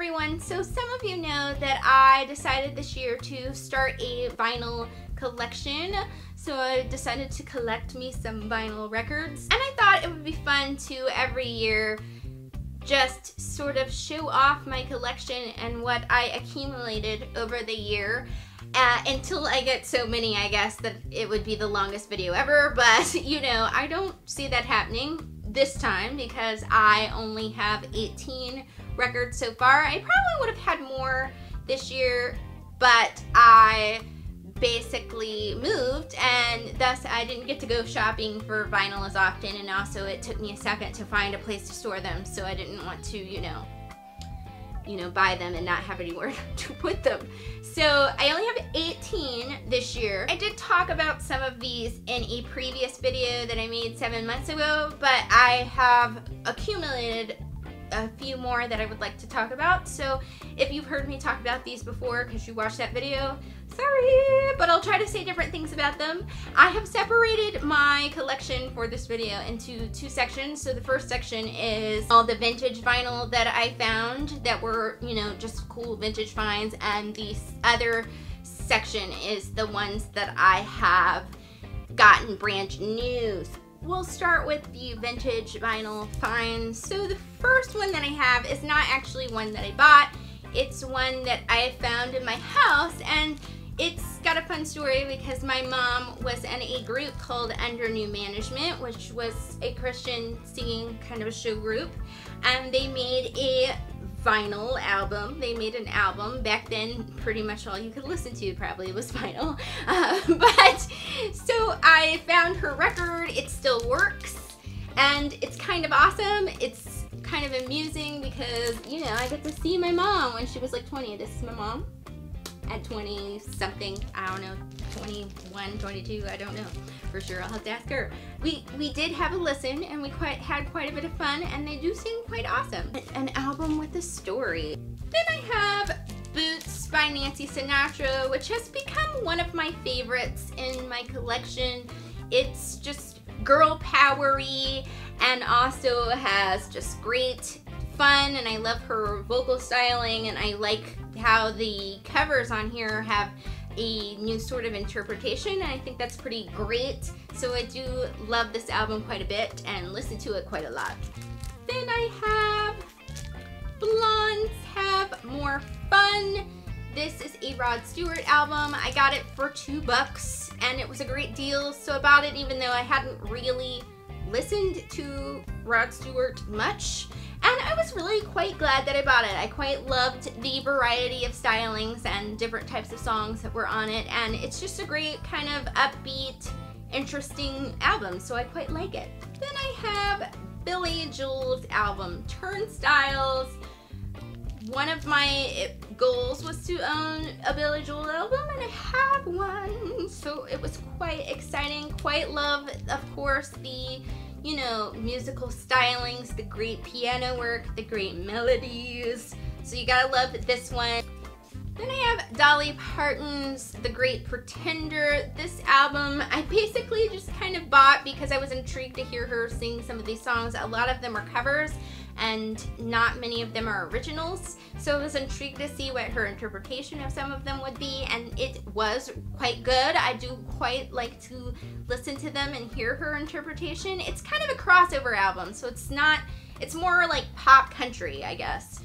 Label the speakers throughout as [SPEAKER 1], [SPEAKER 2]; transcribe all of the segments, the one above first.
[SPEAKER 1] everyone. So some of you know that I decided this year to start a vinyl collection. So I decided to collect me some vinyl records. And I thought it would be fun to every year just sort of show off my collection and what I accumulated over the year. Until I get so many, I guess, that it would be the longest video ever. But, you know, I don't see that happening this time because I only have 18 records so far. I probably would have had more this year, but I basically moved and thus I didn't get to go shopping for vinyl as often, and also it took me a second to find a place to store them, so I didn't want to, you know, buy them and not have anywhere to put them. So I only have 18 this year. I did talk about some of these in a previous video that I made 7 months ago, but I have accumulated a few more that I would like to talk about. So if you've heard me talk about these before because you watched that video, sorry, but I'll try to say different things about them. I have separated my collection for this video into two sections. So the first section is all the vintage vinyl that I found that were, you know, just cool vintage finds, and the other section is the ones that I have gotten brand new. We'll start with the vintage vinyl finds. So the first one that I have is not actually one that I bought. It's one that I found in my house, and it's got a fun story because my mom was in a group called Under New Management, which was a Christian singing kind of a show group, and they made a vinyl album. They made an album. Back then, pretty much all you could listen to probably was vinyl. But so I found her record. It still works, and it's kind of awesome. It's kind of amusing because, you know, I get to see my mom when she was like 20. This is my mom at 20 something. I don't know, 21, 22. I don't know for sure. I'll have to ask her. We did have a listen, and we had quite a bit of fun, and they do seem quite awesome. An album with a story. Then I have Boots by Nancy Sinatra, which has become one of my favorites in my collection. It's just girl powery and also has just great fun, and I love her vocal styling, and I like how the covers on here have a new sort of interpretation, and I think that's pretty great. So I do love this album quite a bit and listen to it quite a lot. Then I have Blondes Have More Fun. This is a Rod Stewart album. I got it for $2 and it was a great deal, so I bought it even though I hadn't really listened to Rod Stewart much. And I was really quite glad that I bought it. I quite loved the variety of stylings and different types of songs that were on it, and it's just a great kind of upbeat, interesting album, so I quite like it. Then I have Billy Joel's album, Turnstiles. One of my goals was to own a Billy Joel album, and I have one, so it was quite exciting. Quite love, of course, the, you know, musical stylings, the great piano work, the great melodies. So you gotta love this one. Then I have Dolly Parton's The Great Pretender. This album I basically just kind of bought because I was intrigued to hear her sing some of these songs. A lot of them are covers and not many of them are originals. So I was intrigued to see what her interpretation of some of them would be, and it was quite good. I do quite like to listen to them and hear her interpretation. It's kind of a crossover album, so it's more like pop country, I guess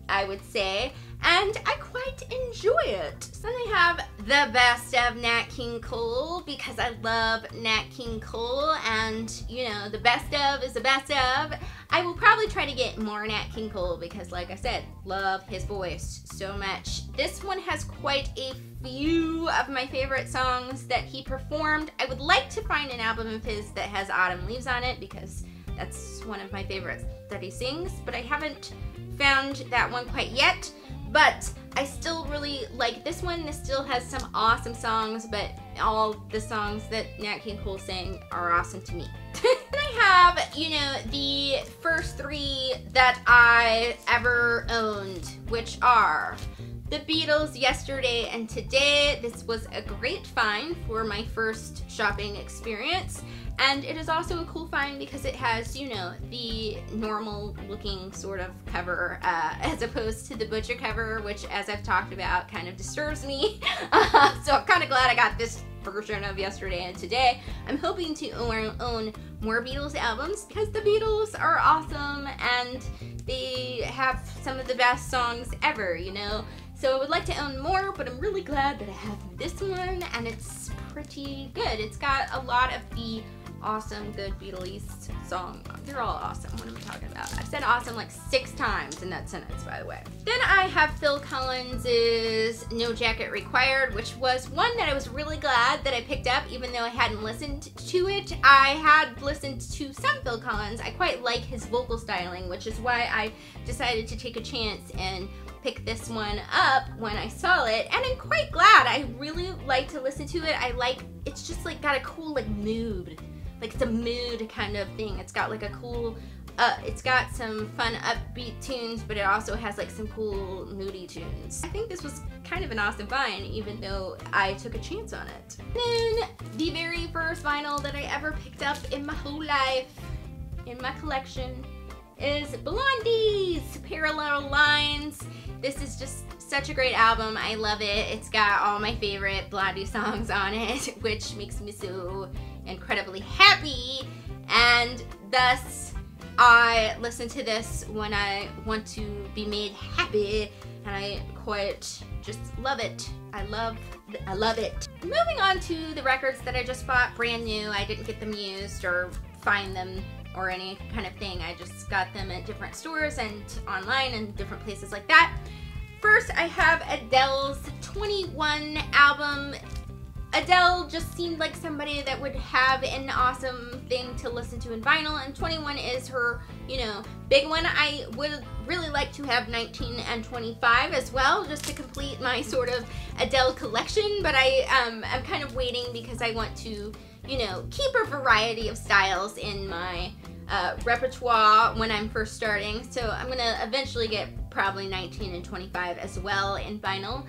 [SPEAKER 1] I would say, and I quite enjoy it. So then I have The Best of Nat King Cole because I love Nat King Cole, and you know, the best of is the best of. I will probably try to get more Nat King Cole because, like I said, love his voice so much. This one has quite a few of my favorite songs that he performed. I would like to find an album of his that has Autumn Leaves on it because that's one of my favorites that he sings, but I haven't found that one quite yet. But I still really like this one. This still has some awesome songs, but all the songs that Nat King Cole sang are awesome to me. Then I have, you know, the first three that I ever owned, which are The Beatles Yesterday and Today. This was a great find for my first shopping experience. And it is also a cool find because it has, you know, the normal looking sort of cover as opposed to the Butcher cover, which, as I've talked about, kind of disturbs me. So I'm kind of glad I got this version of Yesterday and Today. I'm hoping to own more Beatles albums because the Beatles are awesome and they have some of the best songs ever, you know? So I would like to own more, but I'm really glad that I have this one, and it's pretty good. It's got a lot of the awesome, good Beatles songs. They're all awesome. What am I talking about? I've said awesome like 6 times in that sentence, by the way. Then I have Phil Collins's No Jacket Required, which was one that I was really glad that I picked up, even though I hadn't listened to it. I had listened to some Phil Collins. I quite like his vocal styling, which is why I decided to take a chance and pick this one up when I saw it, and I'm quite glad. I really like to listen to it. It's just like got a cool like mood. Like it's a mood kind of thing. It's got like a cool, it's got some fun upbeat tunes, but it also has like some cool moody tunes. I think this was kind of an awesome find, even though I took a chance on it. Then the very first vinyl that I ever picked up in my whole life, in my collection, is Blondie's Parallel Lines. This is just such a great album. I love it. It's got all my favorite Blondie songs on it, which makes me so incredibly happy, and thus I listen to this when I want to be made happy, and I quite just love it. I love it. Moving on to the records that I just bought brand new. I didn't get them used or find them or any kind of thing. I just got them at different stores and online and different places like that. First, I have Adele's 21 album. Adele just seemed like somebody that would have an awesome thing to listen to in vinyl, and 21 is her, you know, big one. I would really like to have 19 and 25 as well, just to complete my sort of Adele collection, but I'm kind of waiting because I want to, you know, keep a variety of styles in my repertoire when I'm first starting. So I'm gonna eventually get probably 19 and 25 as well in vinyl,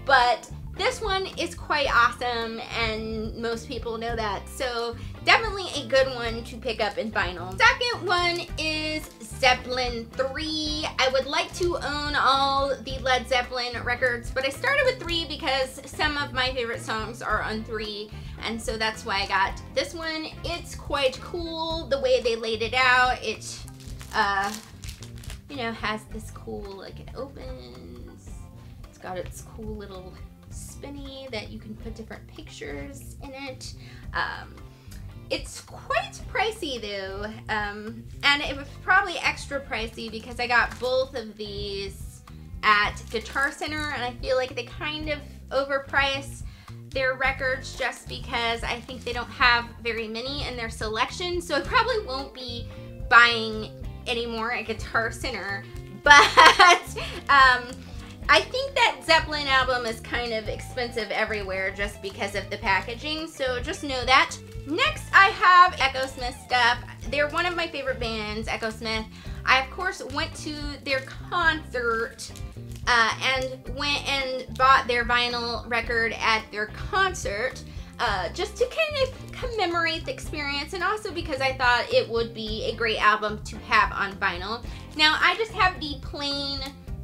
[SPEAKER 1] but this one is quite awesome, and most people know that, so definitely a good one to pick up in vinyl. Second one is Zeppelin 3. I would like to own all the Led Zeppelin records, but I started with 3 because some of my favorite songs are on 3, and so that's why I got this one. It's quite cool the way they laid it out. It, you know, has this cool, like, it opens. It's got its cool little spinny that you can put different pictures in it. It's quite pricey though, and it was probably extra pricey because I got both of these at Guitar Center, and I feel like they kind of overprice their records just because I think they don't have very many in their selection, so I probably won't be buying any more at Guitar Center, but I think that Zeppelin album is kind of expensive everywhere just because of the packaging, so just know that. Next, I have Echosmith stuff. They're one of my favorite bands, Echosmith. I, of course, went to their concert and went and bought their vinyl record at their concert just to kind of commemorate the experience, and also because I thought it would be a great album to have on vinyl. Now, I just have the plain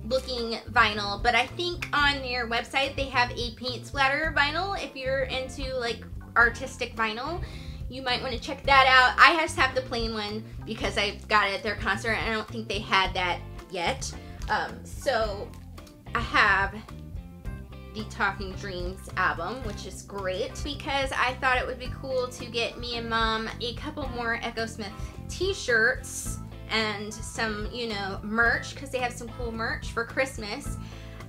[SPEAKER 1] looking vinyl, but I think on their website they have a paint splatter vinyl. If you're into like artistic vinyl, you might want to check that out. I just have the plain one because I got it at their concert, and I don't think they had that yet. So I have the Talking Dreams album, which is great because I thought it would be cool to get me and Mom a couple more Echosmith t-shirts and some, you know, merch, because they have some cool merch for Christmas.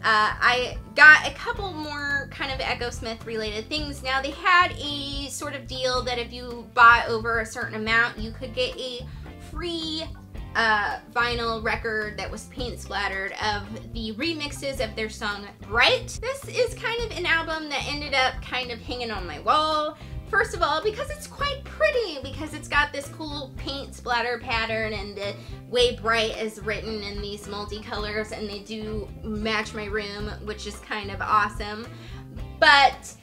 [SPEAKER 1] I got a couple more kind of Echosmith related things. Now, they had a sort of deal that if you bought over a certain amount, you could get a free vinyl record that was paint splattered of the remixes of their song Bright. This is kind of an album that ended up kind of hanging on my wall First of all, because it's quite pretty, because it's got this cool paint splatter pattern, and the way Bright is written in these multicolors, and they do match my room, which is kind of awesome. But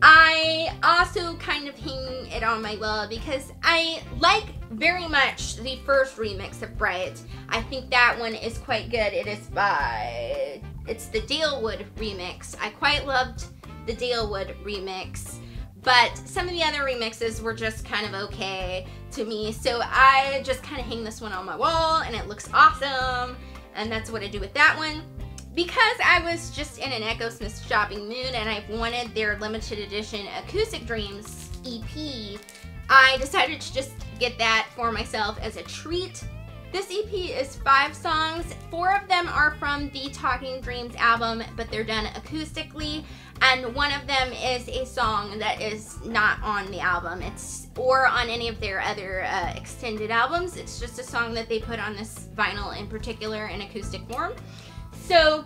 [SPEAKER 1] I also kind of hang it on my wall because I like very much the first remix of Bright. I think that one is quite good. It's the Dalewood remix. I quite loved the Dalewood remix, but some of the other remixes were just kind of okay to me, so I just kind of hang this one on my wall, and it looks awesome, and that's what I do with that one. Because I was just in an Echosmith shopping mood and I wanted their limited edition Acoustic Dreams EP, I decided to just get that for myself as a treat. This EP is 5 songs. 4 of them are from the Talking Dreams album, but they're done acoustically, and one of them is a song that is not on the album or on any of their other extended albums. It's just a song that they put on this vinyl in particular in acoustic form. So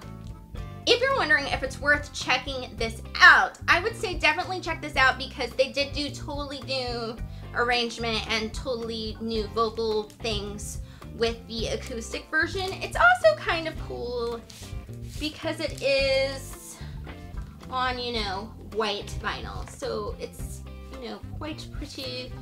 [SPEAKER 1] if you're wondering if it's worth checking this out, I would say definitely check this out because they did do totally new arrangement and totally new vocal things with the acoustic version. It's also kind of cool because it is on, you know, white vinyl. So it's, you know, quite pretty.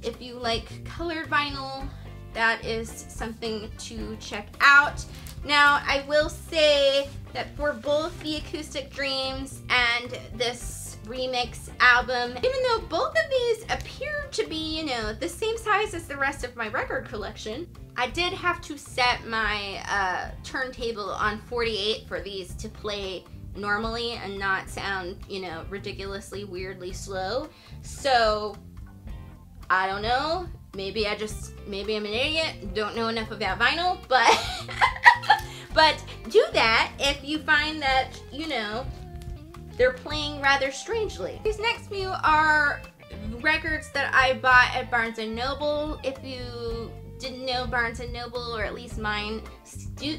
[SPEAKER 1] If you like colored vinyl, that is something to check out. Now, I will say that for both the Acoustic Dreams and this remix album, even though both of these appear to be, you know, the same size as the rest of my record collection, I did have to set my turntable on 48 for these to play normally and not sound, you know, ridiculously weirdly slow. So, I don't know. Maybe I'm an idiot, don't know enough about vinyl, but but do that if you find that, you know, they're playing rather strangely. These next few are records that I bought at Barnes & Noble. If you didn't know, Barnes & Noble, or at least mine,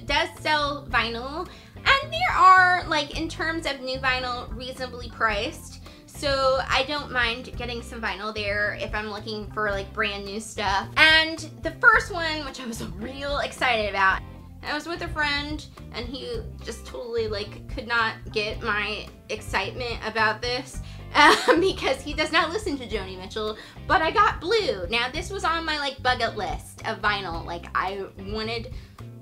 [SPEAKER 1] does sell vinyl, and they are, like, in terms of new vinyl, reasonably priced. So I don't mind getting some vinyl there if I'm looking for like brand new stuff. And the first one, which I was real excited about, I was with a friend and he just totally like could not get my excitement about this because he does not listen to Joni Mitchell, but I got Blue. Now this was on my like bucket list of vinyl. Like I wanted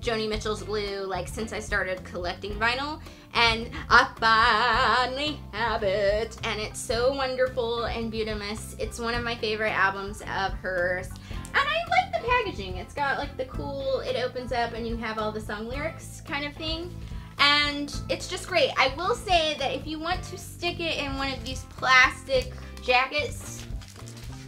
[SPEAKER 1] Joni Mitchell's Blue like since I started collecting vinyl, and I finally have it, and it's so wonderful and beautiful. It's one of my favorite albums of hers, and I like the packaging. It's got like the cool, it opens up and you have all the song lyrics kind of thing, and it's just great. I will say that if you want to stick it in one of these plastic jackets,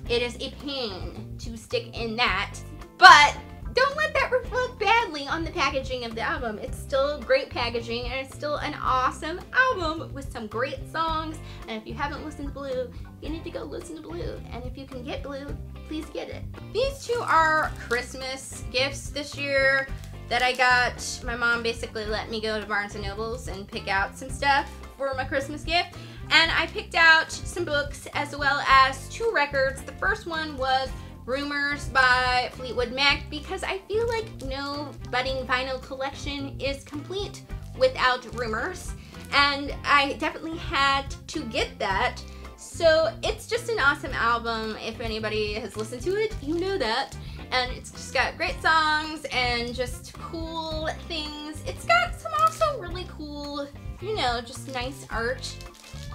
[SPEAKER 1] it is a pain to stick in that, but don't let that reflect badly on the packaging of the album. It's still great packaging, and it's still an awesome album with some great songs. And if you haven't listened to Blue, you need to go listen to Blue. And if you can get Blue, please get it. These two are Christmas gifts this year that I got. My mom basically let me go to Barnes & Noble's and pick out some stuff for my Christmas gift. And I picked out some books as well as 2 records. The first one was Rumors by Fleetwood Mac, because I feel like no budding vinyl collection is complete without Rumors, and I definitely had to get that. So it's just an awesome album. If anybody has listened to it, you know that. And it's just got great songs and just cool things. It's got some also really cool, you know, just nice art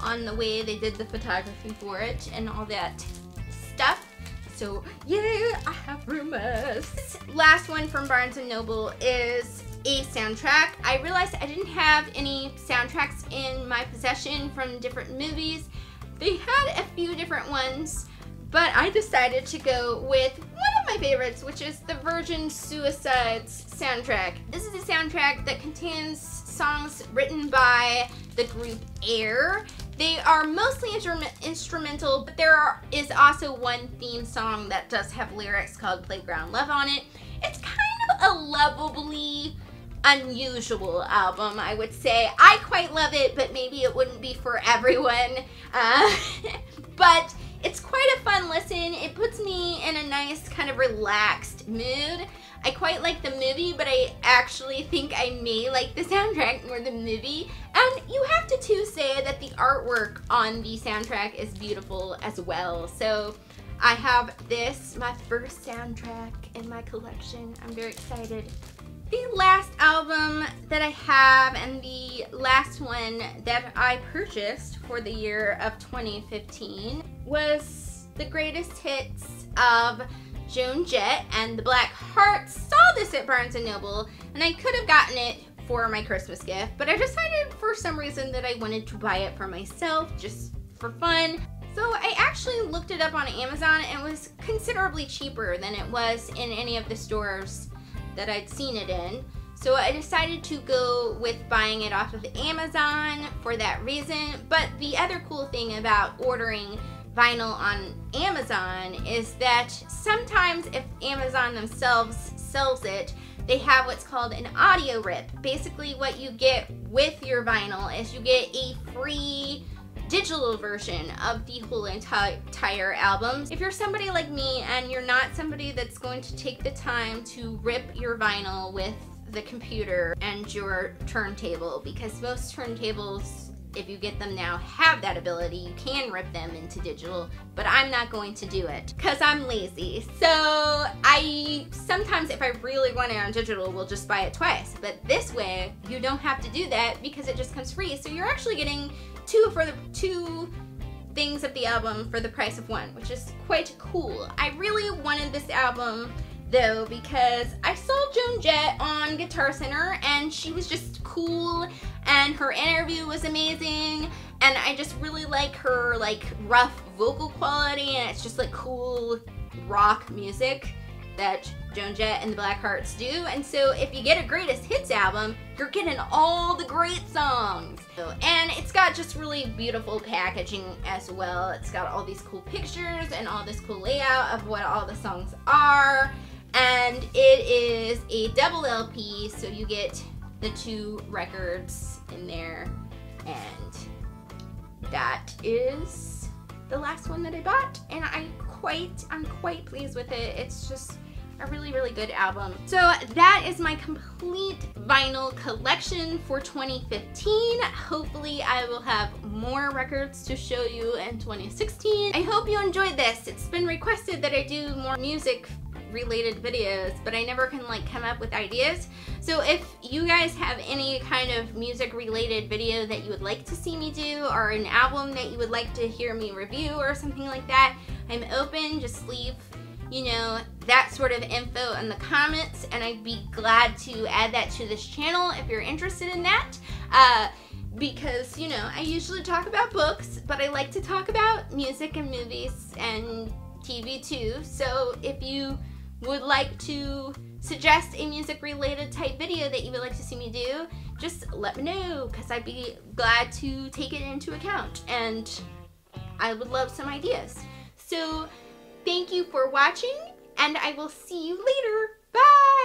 [SPEAKER 1] on the way they did the photography for it and all that stuff. So yeah, I have Rumors. This last one from Barnes & Noble is a soundtrack. I realized I didn't have any soundtracks in my possession from different movies. They had a few different ones, but I decided to go with one of my favorites, which is the Virgin Suicides soundtrack. This is a soundtrack that contains songs written by the group Air. They are mostly instrumental, but there is also one theme song that does have lyrics called Playground Love on it. It's kind of a lovably unusual album, I would say. I quite love it, but maybe it wouldn't be for everyone. But it's quite a fun listen. It puts me in a nice kind of relaxed mood. I quite like the movie, but I actually think I may like the soundtrack more than the movie. And you have to too say that the artwork on the soundtrack is beautiful as well. So I have this, my first soundtrack in my collection. I'm very excited. The last album that I have, and the last one that I purchased for the year of 2015, was the greatest hits of Joan Jett and the Black Hearts. Saw this at Barnes & Noble, and I could have gotten it for my Christmas gift, but I decided for some reason that I wanted to buy it for myself, just for fun. So I actually looked it up on Amazon, and it was considerably cheaper than it was in any of the stores that I'd seen it in. So I decided to go with buying it off of Amazon for that reason. But the other cool thing about ordering vinyl on Amazon is that sometimes if Amazon themselves sells it, they have what's called an audio rip. Basically what you get with your vinyl is you get a free digital version of the whole entire album. If you're somebody like me and you're not somebody that's going to take the time to rip your vinyl with the computer and your turntable, because most turntables, if you get them now, have that ability. You can rip them into digital, but I'm not going to do it because I'm lazy. So I sometimes, if I really want it on digital, will just buy it twice. But this way, you don't have to do that because it just comes free. So you're actually getting two things of the album for the price of one, which is quite cool. I really wanted this album though because I saw Joan Jett on Guitar Center and she was just cool and her interview was amazing, and I just really like her like rough vocal quality, and it's just like cool rock music that Joan Jett and the Black Hearts do. And so if you get a greatest hits album, you're getting all the great songs. And it's got just really beautiful packaging as well. It's got all these cool pictures and all this cool layout of what all the songs are. And it is a double LP, so you get the 2 records in there. And that is the last one that I bought, and I'm quite pleased with it. It's just a really, really good album. So that is my complete vinyl collection for 2015. Hopefully I will have more records to show you in 2016. I hope you enjoyed this. It's been requested that I do more music related videos, but I never can like come up with ideas. So if you guys have any kind of music related video that you would like to see me do, or an album that you would like to hear me review or something like that, I'm open. Just leave, you know, that sort of info in the comments, and I'd be glad to add that to this channel if you're interested in that. Because, you know, I usually talk about books, but I like to talk about music and movies and TV too. So if you would like to suggest a music related type video that you would like to see me do, just let me know, because I'd be glad to take it into account, and I would love some ideas. So thank you for watching, and I will see you later. Bye!